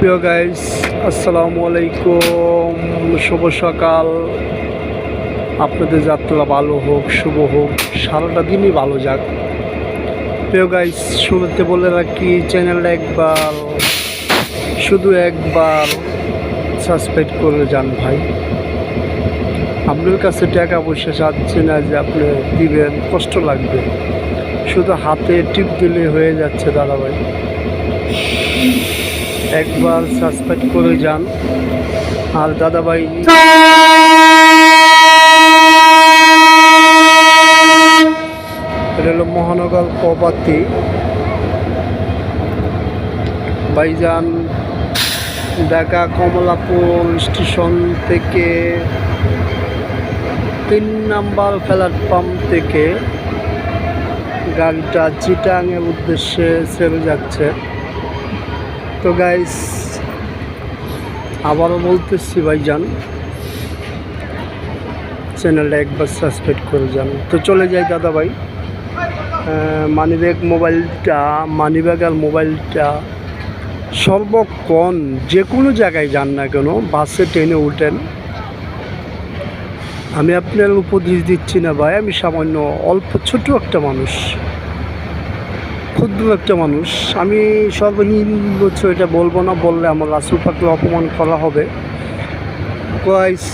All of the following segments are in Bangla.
প্রিয় গাইস, আসসালামু আলাইকুম। শুভ সকাল। আপনাদের যাত্রা ভালো হোক, শুভ হোক, সারাটা দিনই ভালো যাক। প্রিয় গাইস, শুরুতে বলে রাখি, চ্যানেলটা শুধু একবার সাবস্ক্রাইব করে যান ভাই। আপনার কাছে টাকা পয়সা চাচ্ছি না যে আপনি দিবেন, কষ্ট লাগবে, শুধু হাতে টিপ দিলে হয়ে যাচ্ছে দাদা ভাই। একবার সাবস্ক্রাইব করে যান। আর দাদা ভাই, এটা হলো মহানগর প্রপার্টি ভাইজান, ঢাকা কমলাপুর স্টেশন থেকে 3 নম্বর প্ল্যাটফর্ম থেকে গাড়িটা চিটাংয়ের উদ্দেশ্যে ছেড়ে যাচ্ছে। তো গাইস, আবারও বলতেছি ভাইজান, চ্যানেলটা একবার সাবস্ক্রাইব করে যান। তো চলে যাই দাদা ভাই। মানিব্যাগ আর মোবাইলটা সর্বক্ষণ যে কোনো জায়গায় যান না কেন, বাসে ট্রেনে উঠেন, আমি আপনার উপদেশ দিচ্ছি না ভাই, আমি সামান্য অল্প ছোট একটা মানুষ, ক্ষুদ্র একটা মানুষ। আমি সর্বনিম্ন এটা বলবো না, বললে আমার রাসূল পাককে অপমান করা হবে। গাইস,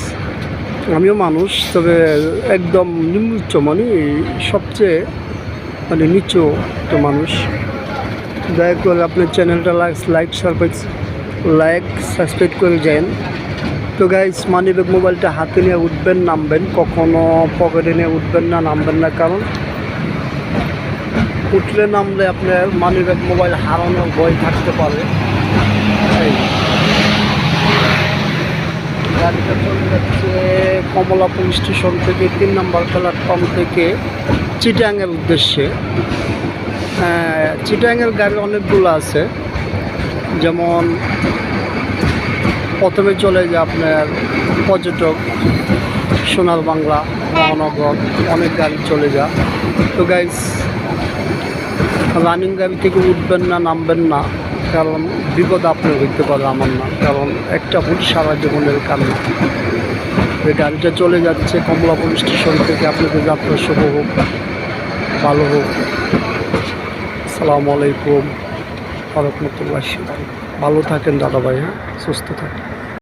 আমিও মানুষ, তবে একদম নিম্নোচ্চ, মানে সবচেয়ে নিচু একটা মানুষ। দয়া করে আপনার চ্যানেলটা লাইক সাবস্ক্রাইব করে যান। তো গাইস, মানিব্যাগ মোবাইলটা হাতে নিয়ে উঠবেন, নামবেন, কখনো পকেটে নিয়ে উঠবেন না, নামবেন না, কারণ উঠলে নামলে আপনার মানিব্যাগ মোবাইল হারানোর ভয় থাকতে পারে। গাড়িটা চলে যাচ্ছে কমলাপুর স্টেশন থেকে 3 নম্বর প্ল্যাটফর্ম থেকে চিটাংয়ের উদ্দেশ্যে। চিটাংয়ের গাড়ি অনেকগুলো আছে, যেমন প্রথমে চলে যায় আপনার পর্যটক, সোনার বাংলা, মহানগর, অনেক গাড়ি চলে যায়। তো গাইস, রানিং গাড়ি থেকে উঠবেন না, নামবেন না, কারণ বিপদ আপনার হইতে পারে, আমার না, কারণ একটা ভুল সারা জীবনের কান্না। এই গাড়িটা চলে যাচ্ছে কমলাপুর স্টেশন থেকে। আপনাদের যাত্রা শুভ হোক, ভালো হোক। আসসালামু আলাইকুম ওয়া রাহমাতুল্লাহি। ভালো থাকেন দাদা ভাই, হ্যাঁ, সুস্থ থাকেন।